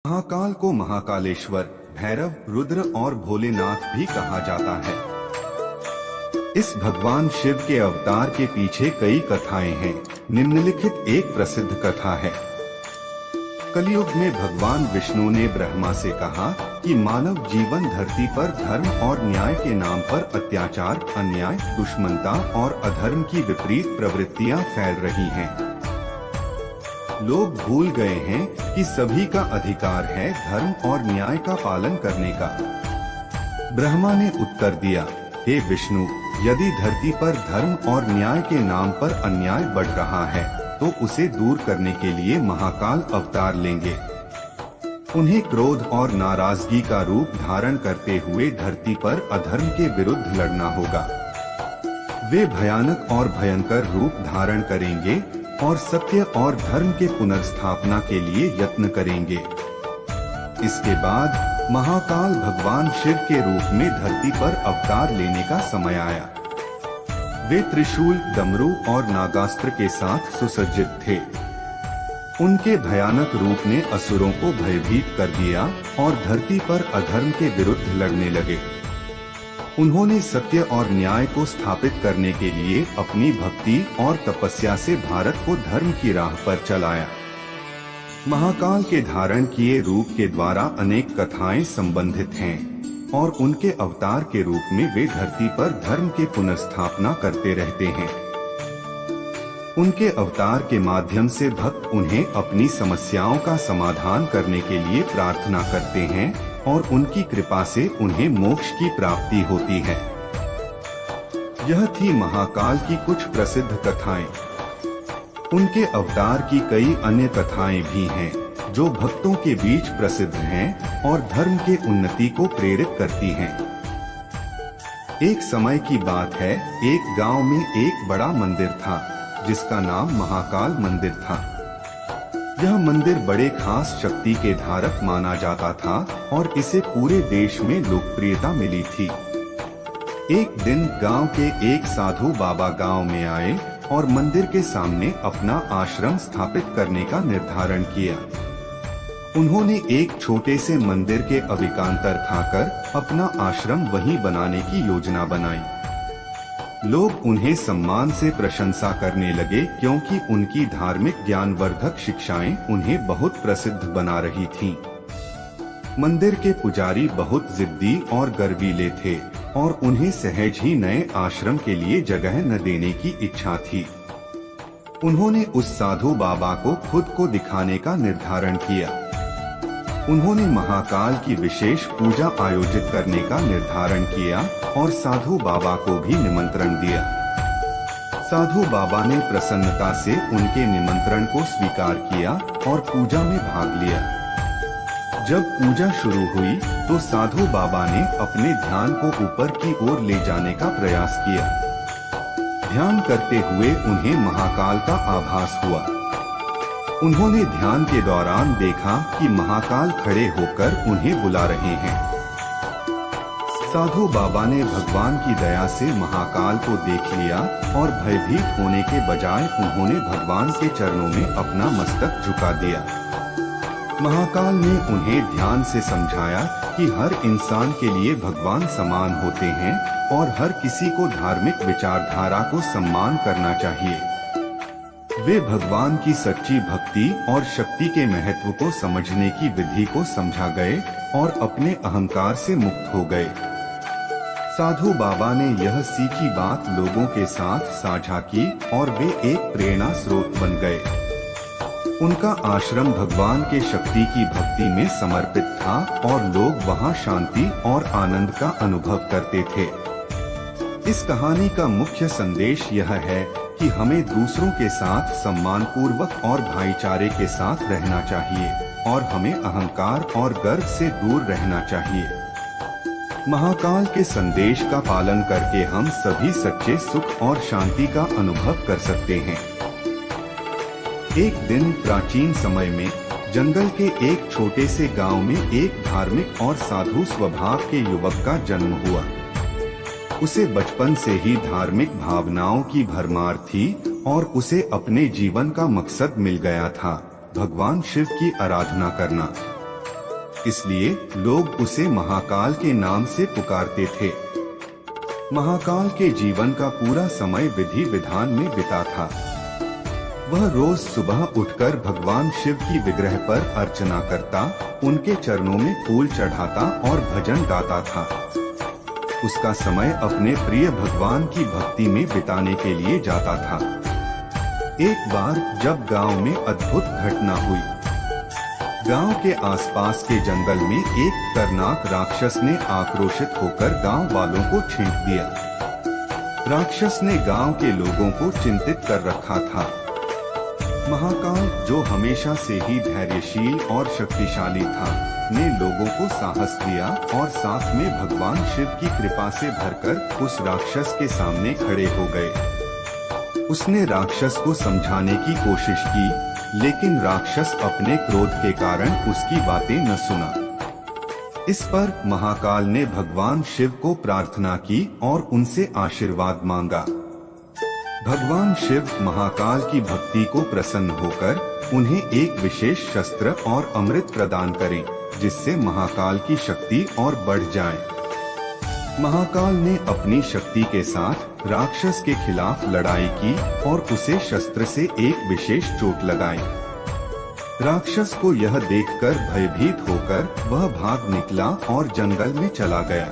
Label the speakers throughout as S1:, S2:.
S1: महाकाल को महाकालेश्वर, भैरव, रुद्र और भोलेनाथ भी कहा जाता है। इस भगवान शिव के अवतार के पीछे कई कथाएं हैं। निम्नलिखित एक प्रसिद्ध कथा है। कलयुग में भगवान विष्णु ने ब्रह्मा से कहा कि मानव जीवन धरती पर धर्म और न्याय के नाम पर अत्याचार, अन्याय, दुश्मनता और अधर्म की विपरीत प्रवृत्तियां फैल रही हैं। लोग भूल गए हैं कि सभी का अधिकार है धर्म और न्याय का पालन करने का। ब्रह्मा ने उत्तर दिया, हे विष्णु, यदि धरती पर धर्म और न्याय के नाम पर अन्याय बढ़ रहा है तो उसे दूर करने के लिए महाकाल अवतार लेंगे। उन्हें क्रोध और नाराजगी का रूप धारण करते हुए धरती पर अधर्म के विरुद्ध लड़ना होगा। वे भयानक और भयंकर रूप धारण करेंगे और सत्य और धर्म के पुनर्स्थापना के लिए यत्न करेंगे। इसके बाद महाकाल भगवान शिव के रूप में धरती पर अवतार लेने का समय आया। वे त्रिशूल, डमरू और नागास्त्र के साथ सुसज्जित थे। उनके भयानक रूप ने असुरों को भयभीत कर दिया और धरती पर अधर्म के विरुद्ध लड़ने लगे। उन्होंने सत्य और न्याय को स्थापित करने के लिए अपनी भक्ति और तपस्या से भारत को धर्म की राह पर चलाया। महाकाल के धारण किए रूप के द्वारा अनेक कथाएं संबंधित हैं और उनके अवतार के रूप में वे धरती पर धर्म के पुनर्स्थापना करते रहते हैं। उनके अवतार के माध्यम से भक्त उन्हें अपनी समस्याओं का समाधान करने के लिए प्रार्थना करते हैं और उनकी कृपा से उन्हें मोक्ष की प्राप्ति होती है। यह थी महाकाल की कुछ प्रसिद्ध कथाएं। उनके अवतार की कई अन्य कथाएं भी हैं जो भक्तों के बीच प्रसिद्ध हैं और धर्म के उन्नति को प्रेरित करती हैं। एक समय की बात है, एक गांव में एक बड़ा मंदिर था जिसका नाम महाकाल मंदिर था। यह मंदिर बड़े खास शक्ति के धारक माना जाता था और इसे पूरे देश में लोकप्रियता मिली थी। एक दिन गांव के एक साधु बाबा गांव में आए और मंदिर के सामने अपना आश्रम स्थापित करने का निर्धारण किया। उन्होंने एक छोटे से मंदिर के अविकांतर खाकर अपना आश्रम वहीं बनाने की योजना बनाई। लोग उन्हें सम्मान से प्रशंसा करने लगे क्योंकि उनकी धार्मिक ज्ञानवर्धक शिक्षाएं उन्हें बहुत प्रसिद्ध बना रही थीं। मंदिर के पुजारी बहुत जिद्दी और गर्वीले थे और उन्हें सहज ही नए आश्रम के लिए जगह न देने की इच्छा थी। उन्होंने उस साधु बाबा को खुद को दिखाने का निर्धारण किया। उन्होंने महाकाल की विशेष पूजा आयोजित करने का निर्धारण किया और साधु बाबा को भी निमंत्रण दिया। साधु बाबा ने प्रसन्नता से उनके निमंत्रण को स्वीकार किया और पूजा में भाग लिया। जब पूजा शुरू हुई तो साधु बाबा ने अपने ध्यान को ऊपर की ओर ले जाने का प्रयास किया। ध्यान करते हुए उन्हें महाकाल का आभास हुआ। उन्होंने ध्यान के दौरान देखा कि महाकाल खड़े होकर उन्हें बुला रहे हैं। साधु बाबा ने भगवान की दया से महाकाल को देख लिया और भयभीत होने के बजाय उन्होंने भगवान के चरणों में अपना मस्तक झुका दिया। महाकाल ने उन्हें ध्यान से समझाया कि हर इंसान के लिए भगवान समान होते हैं और हर किसी को धार्मिक विचारधारा को सम्मान करना चाहिए। वे भगवान की सच्ची भक्ति और शक्ति के महत्व को समझने की विधि को समझा गए और अपने अहंकार से मुक्त हो गए। साधु बाबा ने यह सीखी बात लोगों के साथ साझा की और वे एक प्रेरणा स्रोत बन गए। उनका आश्रम भगवान के शक्ति की भक्ति में समर्पित था और लोग वहां शांति और आनंद का अनुभव करते थे। इस कहानी का मुख्य संदेश यह है कि हमें दूसरों के साथ सम्मान पूर्वक और भाईचारे के साथ रहना चाहिए और हमें अहंकार और गर्व से दूर रहना चाहिए। महाकाल के संदेश का पालन करके हम सभी सच्चे सुख और शांति का अनुभव कर सकते हैं। एक दिन प्राचीन समय में जंगल के एक छोटे से गांव में एक धार्मिक और साधु स्वभाव के युवक का जन्म हुआ। उसे बचपन से ही धार्मिक भावनाओं की भरमार थी और उसे अपने जीवन का मकसद मिल गया था, भगवान शिव की आराधना करना। इसलिए लोग उसे महाकाल के नाम से पुकारते थे। महाकाल के जीवन का पूरा समय विधि विधान में बिता था। वह रोज सुबह उठकर भगवान शिव की विग्रह पर अर्चना करता, उनके चरणों में फूल चढ़ाता और भजन गाता था। उसका समय अपने प्रिय भगवान की भक्ति में बिताने के लिए जाता था। एक बार जब गांव में अद्भुत घटना हुई। गांव के आसपास के जंगल में एक खतरनाक राक्षस ने आक्रोशित होकर गांव वालों को छींट दिया। राक्षस ने गांव के लोगों को चिंतित कर रखा था। महाकाल, जो हमेशा से ही धैर्यशील और शक्तिशाली था, ने लोगों को साहस दिया और साथ में भगवान शिव की कृपा से भरकर उस राक्षस के सामने खड़े हो गए। उसने राक्षस को समझाने की कोशिश की, लेकिन राक्षस अपने क्रोध के कारण उसकी बातें न सुना। इस पर महाकाल ने भगवान शिव को प्रार्थना की और उनसे आशीर्वाद मांगा। भगवान शिव महाकाल की भक्ति को प्रसन्न होकर उन्हें एक विशेष शस्त्र और अमृत प्रदान करें, जिससे महाकाल की शक्ति और बढ़ जाए। महाकाल ने अपनी शक्ति के साथ राक्षस के खिलाफ लड़ाई की और उसे शस्त्र से एक विशेष चोट लगाई। राक्षस को यह देखकर भयभीत होकर वह भाग निकला और जंगल में चला गया।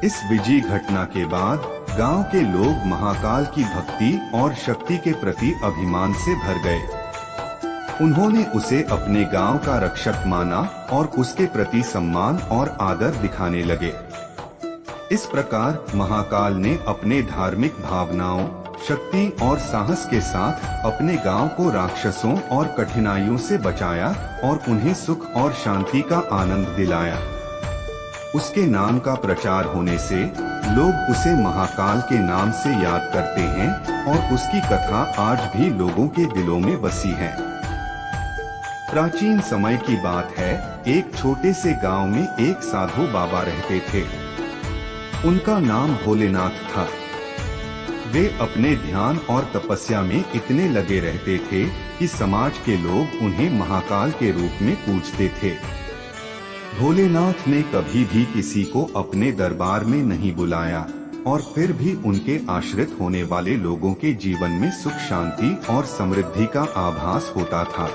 S1: इस विजयी घटना के बाद गांव के लोग महाकाल की भक्ति और शक्ति के प्रति अभिमान से भर गए। उन्होंने उसे अपने गांव का रक्षक माना और उसके प्रति सम्मान और आदर दिखाने लगे। इस प्रकार महाकाल ने अपने धार्मिक भावनाओं, शक्ति और साहस के साथ अपने गांव को राक्षसों और कठिनाइयों से बचाया और उन्हें सुख और शांति का आनंद दिलाया। उसके नाम का प्रचार होने से लोग उसे महाकाल के नाम से याद करते हैं और उसकी कथा आज भी लोगों के दिलों में बसी है। प्राचीन समय की बात है, एक छोटे से गांव में एक साधु बाबा रहते थे। उनका नाम भोलेनाथ था। वे अपने ध्यान और तपस्या में इतने लगे रहते थे कि समाज के लोग उन्हें महाकाल के रूप में पूजते थे। भोलेनाथ ने कभी भी किसी को अपने दरबार में नहीं बुलाया और फिर भी उनके आश्रित होने वाले लोगों के जीवन में सुख, शांति और समृद्धि का आभास होता था।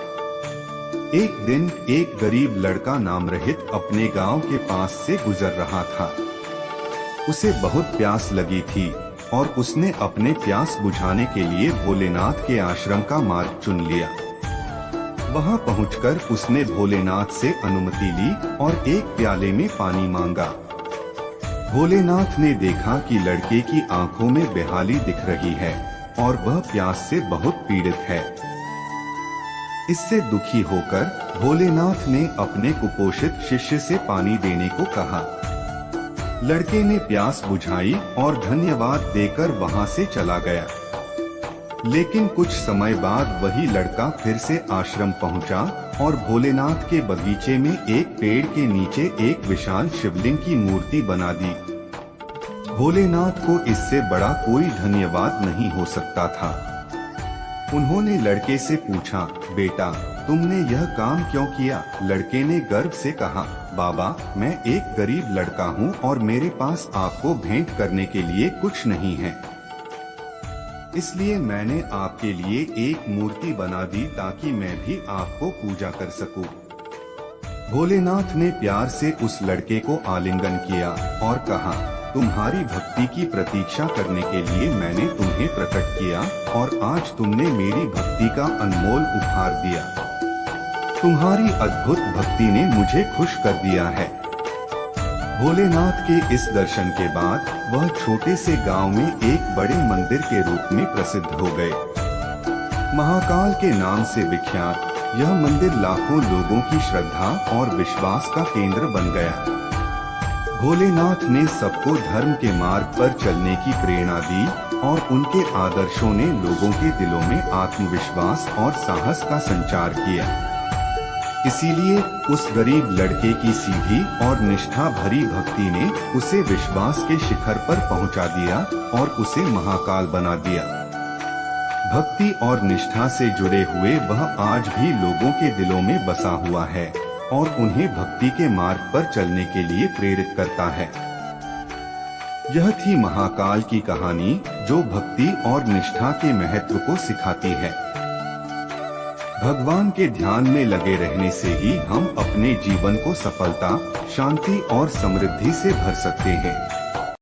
S1: एक दिन एक गरीब लड़का नाम रहित अपने गांव के पास से गुजर रहा था। उसे बहुत प्यास लगी थी और उसने अपने प्यास बुझाने के लिए भोलेनाथ के आश्रम का मार्ग चुन लिया। वहां पहुंचकर उसने भोलेनाथ से अनुमति ली और एक प्याले में पानी मांगा। भोलेनाथ ने देखा कि लड़के की आंखों में बेहाली दिख रही है और वह प्यास से बहुत पीड़ित है। इससे दुखी होकर भोलेनाथ ने अपने कुपोषित शिष्य से पानी देने को कहा। लड़के ने प्यास बुझाई और धन्यवाद देकर वहां से चला गया। लेकिन कुछ समय बाद वही लड़का फिर से आश्रम पहुंचा और भोलेनाथ के बगीचे में एक पेड़ के नीचे एक विशाल शिवलिंग की मूर्ति बना दी। भोलेनाथ को इससे बड़ा कोई धन्यवाद नहीं हो सकता था। उन्होंने लड़के से पूछा, बेटा तुमने यह काम क्यों किया? लड़के ने गर्व से कहा, बाबा मैं एक गरीब लड़का हूँ और मेरे पास आपको भेंट करने के लिए कुछ नहीं है, इसलिए मैंने आपके लिए एक मूर्ति बना दी ताकि मैं भी आपको पूजा कर सकूं। भोलेनाथ ने प्यार से उस लड़के को आलिंगन किया और कहा, तुम्हारी भक्ति की प्रतीक्षा करने के लिए मैंने तुम्हें प्रकट किया और आज तुमने मेरी भक्ति का अनमोल उपहार दिया। तुम्हारी अद्भुत भक्ति ने मुझे खुश कर दिया है। भोलेनाथ के इस दर्शन के बाद वह छोटे से गांव में एक बड़े मंदिर के रूप में प्रसिद्ध हो गए। महाकाल के नाम से विख्यात यह मंदिर लाखों लोगों की श्रद्धा और विश्वास का केंद्र बन गया। भोलेनाथ ने सबको धर्म के मार्ग पर चलने की प्रेरणा दी और उनके आदर्शों ने लोगों के दिलों में आत्मविश्वास और साहस का संचार किया। इसीलिए उस गरीब लड़के की सीधी और निष्ठा भरी भक्ति ने उसे विश्वास के शिखर पर पहुंचा दिया और उसे महाकाल बना दिया। भक्ति और निष्ठा से जुड़े हुए वह आज भी लोगों के दिलों में बसा हुआ है। और उन्हें भक्ति के मार्ग पर चलने के लिए प्रेरित करता है। यह थी महाकाल की कहानी, जो भक्ति और निष्ठा के महत्व को सिखाती है। भगवान के ध्यान में लगे रहने से ही हम अपने जीवन को सफलता, शांति और समृद्धि से भर सकते हैं।